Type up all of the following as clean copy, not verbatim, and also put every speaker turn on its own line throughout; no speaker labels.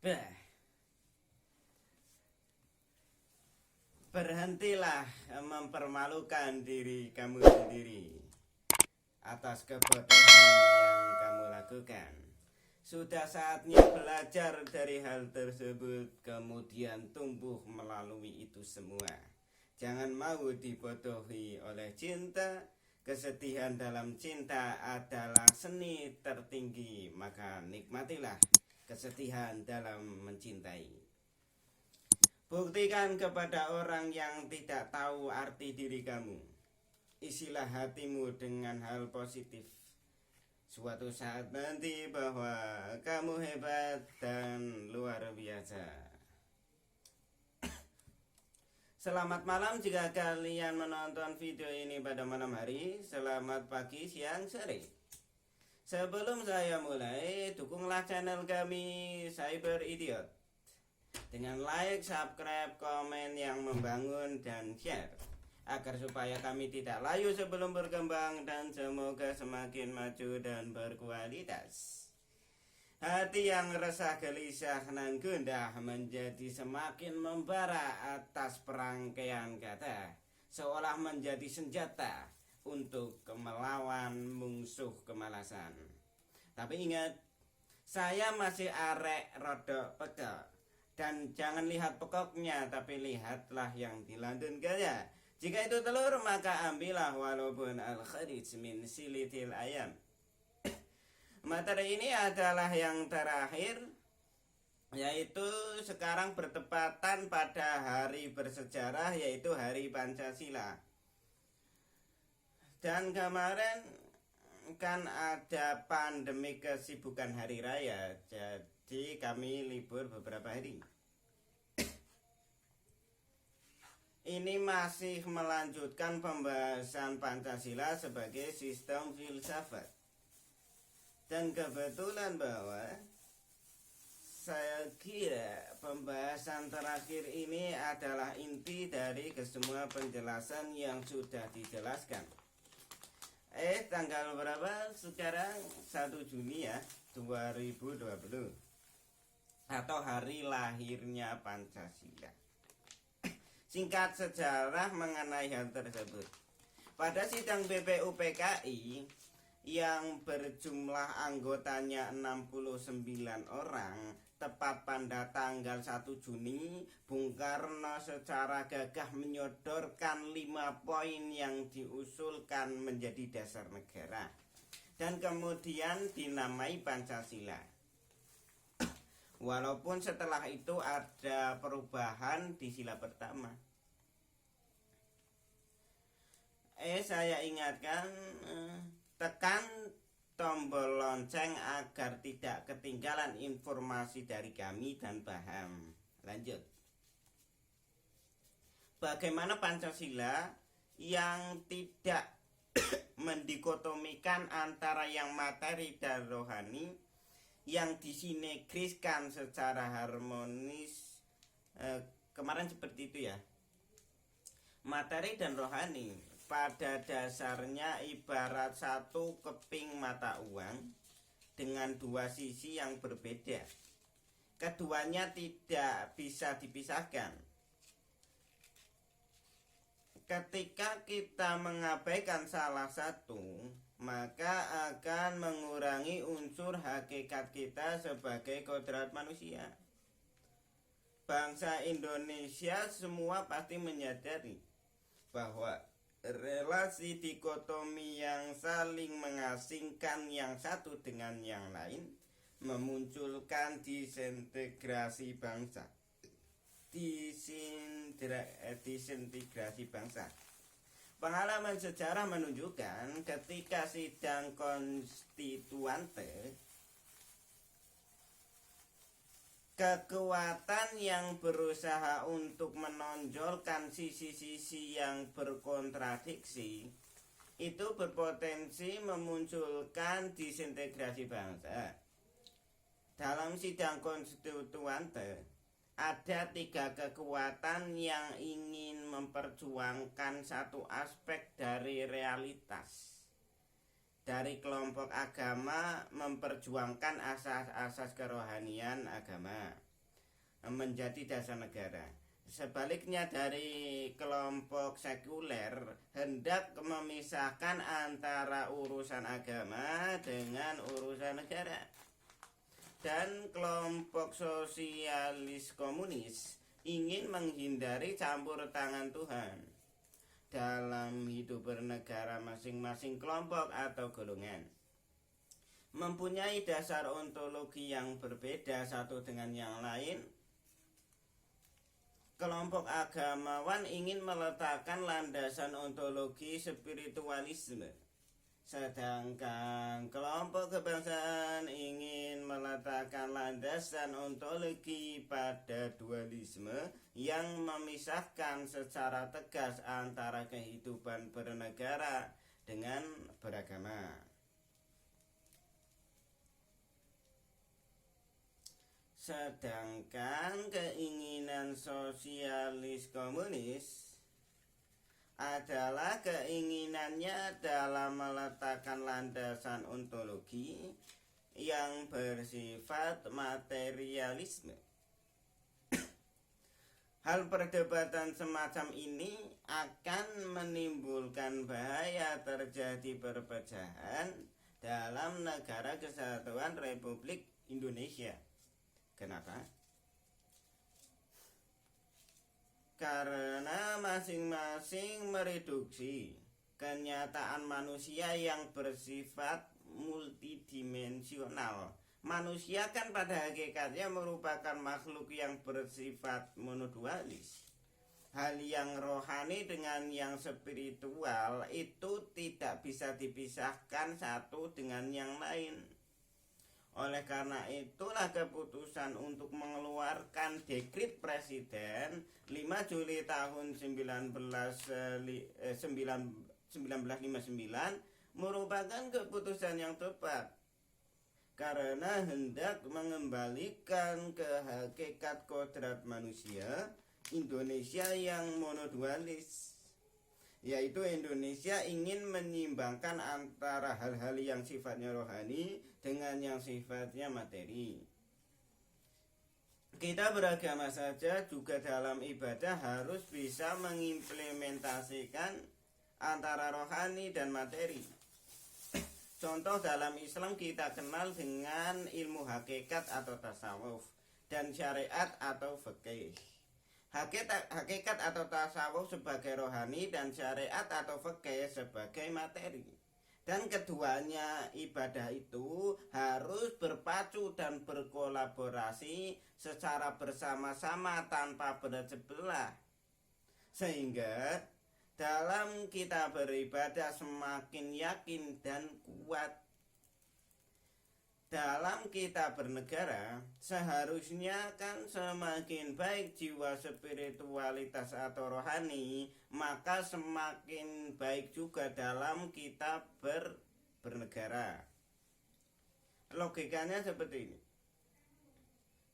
Bah, berhentilah mempermalukan diri kamu sendiri atas kebodohan yang kamu lakukan. Sudah saatnya belajar dari hal tersebut, kemudian tumbuh melalui itu semua. Jangan mau dibodohi oleh cinta. Kesedihan dalam cinta adalah seni tertinggi, maka nikmatilah kesedihan dalam mencintai. Buktikan kepada orang yang tidak tahu arti diri kamu. Isilah hatimu dengan hal positif. Suatu saat nanti bahwa kamu hebat dan luar biasa. Selamat malam jika kalian menonton video ini pada malam hari. Selamat pagi, siang, sore. Sebelum saya mulai, dukunglah channel kami Cyber Idiot dengan like, subscribe, komen yang membangun, dan share, agar supaya kami tidak layu sebelum berkembang dan semoga semakin maju dan berkualitas. Hati yang resah, gelisah, dan gundah menjadi semakin membara atas perangkaian kata, seolah menjadi senjata untuk melawan musuh kemalasan. Tapi ingat, saya masih arek rodok pekok. Dan jangan lihat pokoknya, tapi lihatlah yang dilantunkannya. Jika itu telur, maka ambillah walaupun al-kharij min silitil ayam. Materi ini adalah yang terakhir, yaitu sekarang bertepatan pada hari bersejarah, yaitu Hari Pancasila. Dan kemarin kan ada pandemi kesibukan hari raya, jadi kami libur beberapa hari. Ini masih melanjutkan pembahasan Pancasila sebagai sistem filsafat. Dan kebetulan bahwa saya kira pembahasan terakhir ini adalah inti dari kesemua penjelasan yang sudah dijelaskan. Tanggal berapa sekarang? 1 Juni ya, 2020. Atau hari lahirnya Pancasila. Singkat sejarah mengenai hal tersebut. Pada sidang BPUPKI yang berjumlah anggotanya 69 orang, tepat pada tanggal 1 Juni, Bung Karno secara gagah menyodorkan 5 poin yang diusulkan menjadi dasar negara dan kemudian dinamai Pancasila. Walaupun setelah itu ada perubahan di sila pertama. Saya ingatkan, tekan tombol lonceng agar tidak ketinggalan informasi dari kami dan paham. Lanjut. Bagaimana Pancasila yang tidak mendikotomikan antara yang materi dan rohani, yang disinegriskan secara harmonis, kemarin seperti itu ya. Materi dan rohani pada dasarnya ibarat satu keping mata uang dengan dua sisi yang berbeda. Keduanya tidak bisa dipisahkan. Ketika kita mengabaikan salah satu, maka akan mengurangi unsur hakikat kita sebagai kodrat manusia. Bangsa Indonesia semua pasti menyadari bahwa relasi dikotomi yang saling mengasingkan yang satu dengan yang lain memunculkan disintegrasi bangsa. Disintegrasi bangsa. Pengalaman sejarah menunjukkan ketika sidang konstituante, kekuatan yang berusaha untuk menonjolkan sisi-sisi yang berkontradiksi itu berpotensi memunculkan disintegrasi bangsa. Dalam sidang konstituante ada 3 kekuatan yang ingin memperjuangkan satu aspek dari realitas. Dari kelompok agama memperjuangkan asas-asas kerohanian agama. menjadi dasar negara. Sebaliknya dari kelompok sekuler hendak memisahkan antara urusan agama dengan urusan negara. Dan kelompok sosialis komunis ingin menghindari campur tangan Tuhan dalam hidup bernegara masing-masing kelompok atau golongan. Mempunyai dasar ontologi yang berbeda satu dengan yang lain, kelompok agamawan ingin meletakkan landasan ontologi spiritualisme, sedangkan kelompok kebangsaan ingin meletakkan landasan ontologi pada dualisme yang memisahkan secara tegas antara kehidupan bernegara dengan beragama. Sedangkan keinginan sosialis komunis adalah keinginannya dalam meletakkan landasan ontologi yang bersifat materialisme. Hal perdebatan semacam ini akan menimbulkan bahaya terjadi perpecahan dalam Negara Kesatuan Republik Indonesia. Kenapa? Karena masing-masing mereduksi kenyataan manusia yang bersifat multidimensional. Manusia kan pada hakikatnya merupakan makhluk yang bersifat monodualis. Hal yang rohani dengan yang spiritual itu tidak bisa dipisahkan satu dengan yang lain. Oleh karena itulah keputusan untuk mengeluarkan dekrit Presiden 5 Juli tahun 1959 merupakan keputusan yang tepat karena hendak mengembalikan ke hakikat kodrat manusia Indonesia yang monodualis, yaitu Indonesia ingin menyimbangkan antara hal-hal yang sifatnya rohani dengan yang sifatnya materi. Kita beragama saja juga dalam ibadah harus bisa mengimplementasikan antara rohani dan materi. Contoh dalam Islam kita kenal dengan ilmu hakikat atau tasawuf dan syariat atau fikih. Hakikat atau tasawuf sebagai rohani dan syariat atau fikih sebagai materi. Dan keduanya ibadah itu harus berpacu dan berkolaborasi secara bersama-sama tanpa bersebelahan belah. Sehingga dalam kita beribadah semakin yakin dan kuat. Dalam kita bernegara, seharusnya kan semakin baik jiwa spiritualitas atau rohani, maka semakin baik juga dalam kita bernegara. Logikanya seperti ini.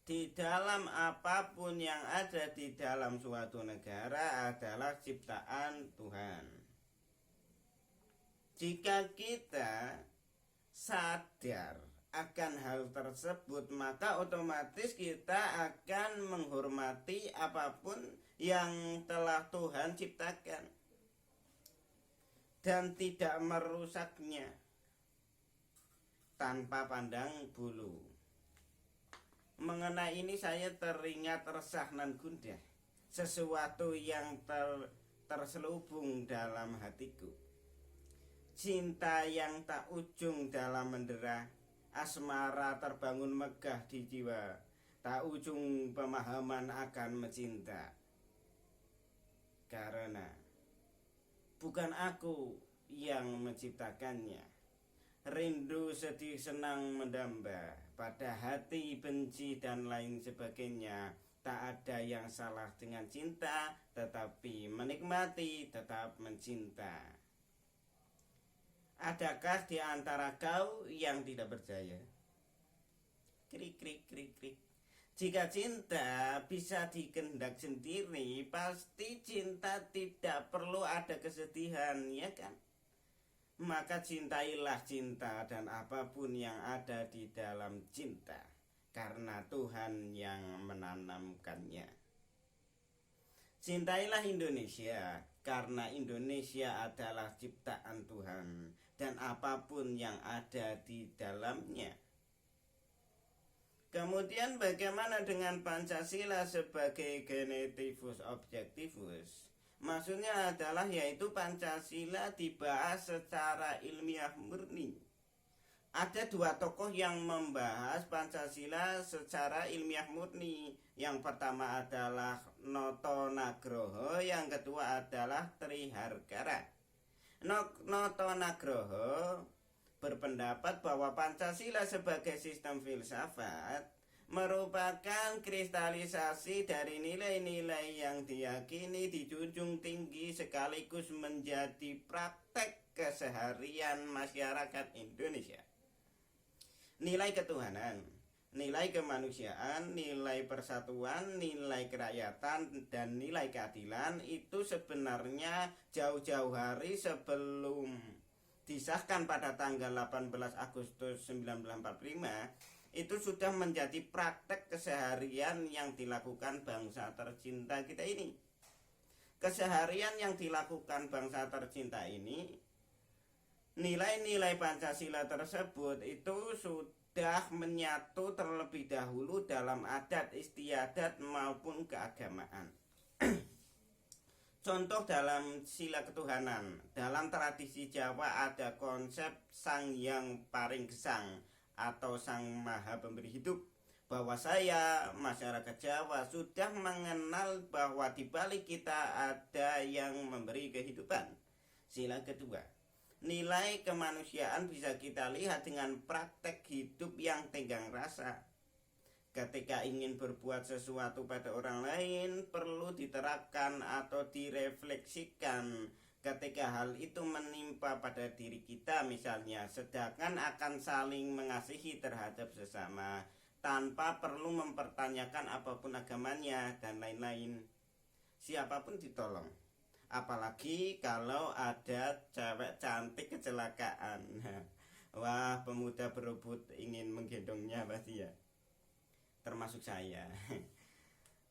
Di dalam apapun yang ada di dalam suatu negara adalah ciptaan Tuhan. Jika kita sadar akan hal tersebut, maka otomatis kita akan menghormati apapun yang telah Tuhan ciptakan dan tidak merusaknya tanpa pandang bulu. Mengenai ini saya teringat resah nan gundah, sesuatu yang terselubung dalam hatiku. Cinta yang tak ujung dalam mendera, asmara terbangun megah di jiwa, tak ujung pemahaman akan mencinta. Karena bukan aku yang menciptakannya. Rindu, sedih, senang mendamba, pada hati benci dan lain sebagainya. Tak ada yang salah dengan cinta, tetapi menikmati tetap mencinta. Adakah di antara kau yang tidak percaya? Krik, krik, krik, krik. Jika cinta bisa dikehendak sendiri, pasti cinta tidak perlu ada kesedihan, ya kan? Maka cintailah cinta dan apapun yang ada di dalam cinta. karena Tuhan yang menanamkannya. Cintailah Indonesia karena Indonesia adalah ciptaan Tuhan dan apapun yang ada di dalamnya. Kemudian bagaimana dengan Pancasila sebagai genetivus objektivus? Maksudnya adalah yaitu Pancasila dibahas secara ilmiah murni. Ada dua tokoh yang membahas Pancasila secara ilmiah murni. Yang pertama adalah Noto Nagroho, yang kedua adalah Triharkara. Noto Nagroho berpendapat bahwa Pancasila sebagai sistem filsafat merupakan kristalisasi dari nilai-nilai yang diyakini dijunjung tinggi sekaligus menjadi praktek keseharian masyarakat Indonesia. Nilai ketuhanan, nilai kemanusiaan, nilai persatuan, nilai kerakyatan, dan nilai keadilan itu sebenarnya jauh-jauh hari sebelum disahkan pada tanggal 18 Agustus 1945 itu sudah menjadi praktek keseharian yang dilakukan bangsa tercinta kita ini. Keseharian yang dilakukan bangsa tercinta ini, nilai-nilai Pancasila tersebut itu sudah menyatu terlebih dahulu dalam adat istiadat maupun keagamaan. Contoh dalam sila ketuhanan, dalam tradisi Jawa ada konsep Sang Hyang Paring Gesang atau Sang Maha Pemberi Hidup. Bahwa saya, masyarakat Jawa, sudah mengenal bahwa di balik kita ada yang memberi kehidupan. Sila kedua, nilai kemanusiaan bisa kita lihat dengan praktek hidup yang tenggang rasa. Ketika ingin berbuat sesuatu pada orang lain, perlu diterapkan atau direfleksikan ketika hal itu menimpa pada diri kita misalnya, sedangkan akan saling mengasihi terhadap sesama tanpa perlu mempertanyakan apapun agamanya dan lain-lain. Siapapun ditolong, apalagi kalau ada cewek cantik kecelakaan. Wah, pemuda berebut ingin menggendongnya pasti ya, termasuk saya.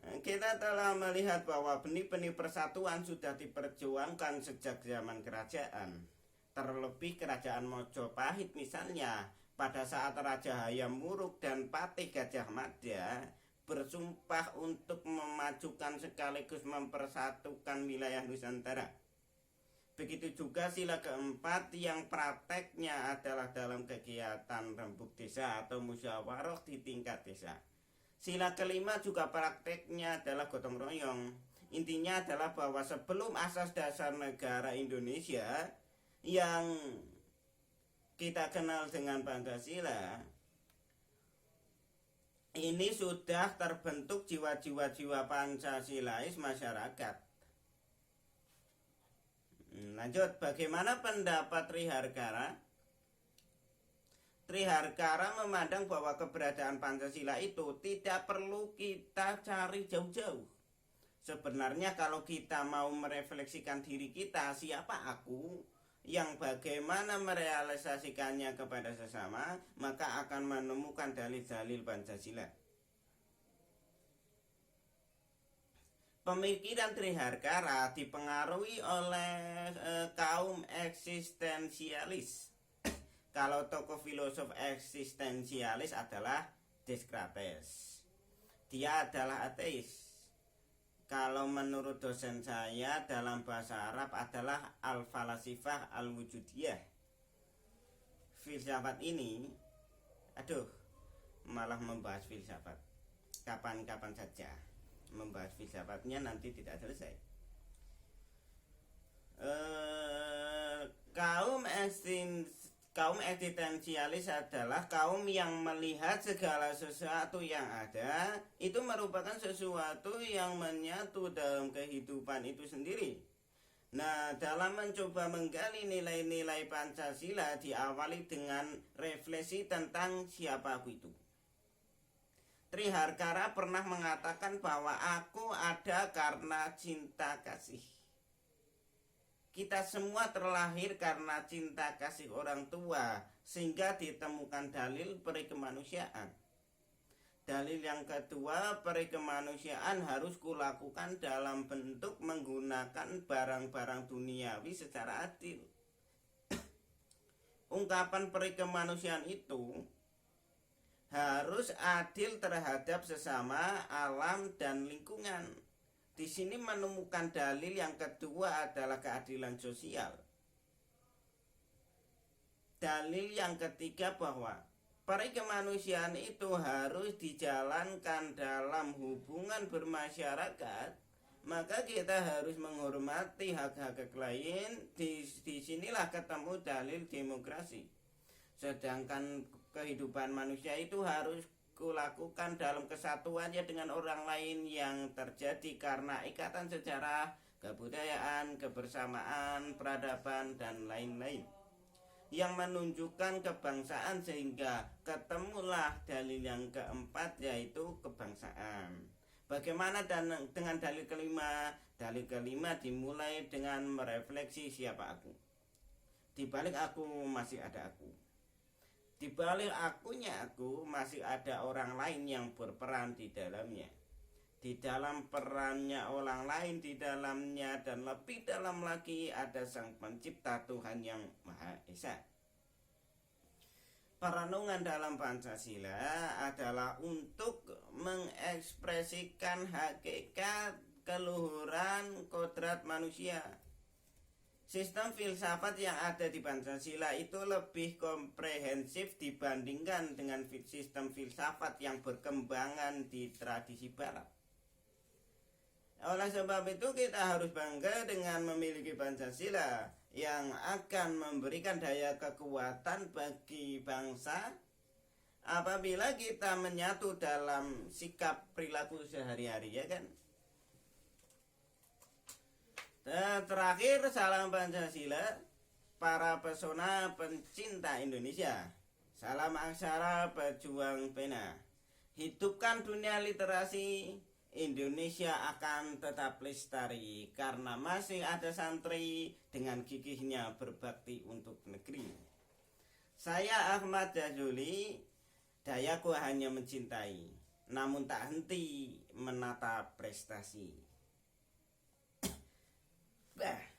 Kita telah melihat bahwa benih-benih persatuan sudah diperjuangkan sejak zaman kerajaan. Terlebih kerajaan Mojopahit misalnya, pada saat Raja Hayam Wuruk dan Patih Gajah Mada bersumpah untuk memajukan sekaligus mempersatukan wilayah Nusantara. Begitu juga sila keempat yang prakteknya adalah dalam kegiatan rembuk desa atau musyawarah di tingkat desa. Sila kelima juga prakteknya adalah gotong royong. Intinya adalah bahwa sebelum asas dasar negara Indonesia yang kita kenal dengan Pancasila, ini sudah terbentuk jiwa-jiwa Pancasilais masyarakat. Lanjut, bagaimana pendapat Triharkara? Triharkara memandang bahwa keberadaan Pancasila itu tidak perlu kita cari jauh-jauh. Sebenarnya kalau kita mau merefleksikan diri kita, siapa aku, yang bagaimana merealisasikannya kepada sesama, maka akan menemukan dalil-dalil Pancasila. Pemikiran Triharkara dipengaruhi oleh kaum eksistensialis. Kalau tokoh filosof eksistensialis adalah Descartes. Dia adalah ateis. Kalau menurut dosen saya dalam bahasa Arab adalah al-falasifah al-wujudiyah. Filsafat ini, malah membahas filsafat. Kapan-kapan saja membahas filsafatnya, nanti tidak selesai. Kaum eksistensialis adalah kaum yang melihat segala sesuatu yang ada itu merupakan sesuatu yang menyatu dalam kehidupan itu sendiri. Nah, dalam mencoba menggali nilai-nilai Pancasila diawali dengan refleksi tentang siapa aku itu. Triharkara pernah mengatakan bahwa aku ada karena cinta kasih. Kita semua terlahir karena cinta kasih orang tua, sehingga ditemukan dalil perikemanusiaan. Dalil yang kedua, peri kemanusiaan harus kulakukan dalam bentuk menggunakan barang-barang duniawi secara adil. Ungkapan peri kemanusiaan itu harus adil terhadap sesama, alam, dan lingkungan. Di sini menemukan dalil yang kedua adalah keadilan sosial. Dalil yang ketiga bahwa peri kemanusiaan itu harus dijalankan dalam hubungan bermasyarakat, maka kita harus menghormati hak-hak lain. Di sinilah ketemu dalil demokrasi. Sedangkan kehidupan manusia itu harus kulakukan dalam kesatuannya dengan orang lain yang terjadi karena ikatan sejarah, kebudayaan, kebersamaan, peradaban, dan lain-lain yang menunjukkan kebangsaan, sehingga ketemulah dalil yang keempat, yaitu kebangsaan. Bagaimana dengan dalil kelima? Dalil kelima dimulai dengan merefleksi siapa aku. Di balik aku masih ada aku. Di balik akunya aku masih ada orang lain yang berperan di dalamnya. Di dalam perannya orang lain di dalamnya, dan lebih dalam lagi ada Sang Pencipta, Tuhan yang Maha Esa. Perenungan dalam Pancasila adalah untuk mengekspresikan hakikat keluhuran kodrat manusia. Sistem filsafat yang ada di Pancasila itu lebih komprehensif dibandingkan dengan sistem filsafat yang berkembangan di tradisi barat. Oleh sebab itu kita harus bangga dengan memiliki Pancasila yang akan memberikan daya kekuatan bagi bangsa apabila kita menyatu dalam sikap perilaku sehari-hari, ya kan? Terakhir, salam Pancasila, para pesona pencinta Indonesia. Salam aksara pejuang pena. Hidupkan dunia literasi. Indonesia akan tetap lestari karena masih ada santri dengan gigihnya berbakti untuk negeri. Saya Ahmad Jazuli, dayaku hanya mencintai, namun tak henti menata prestasi. Bah.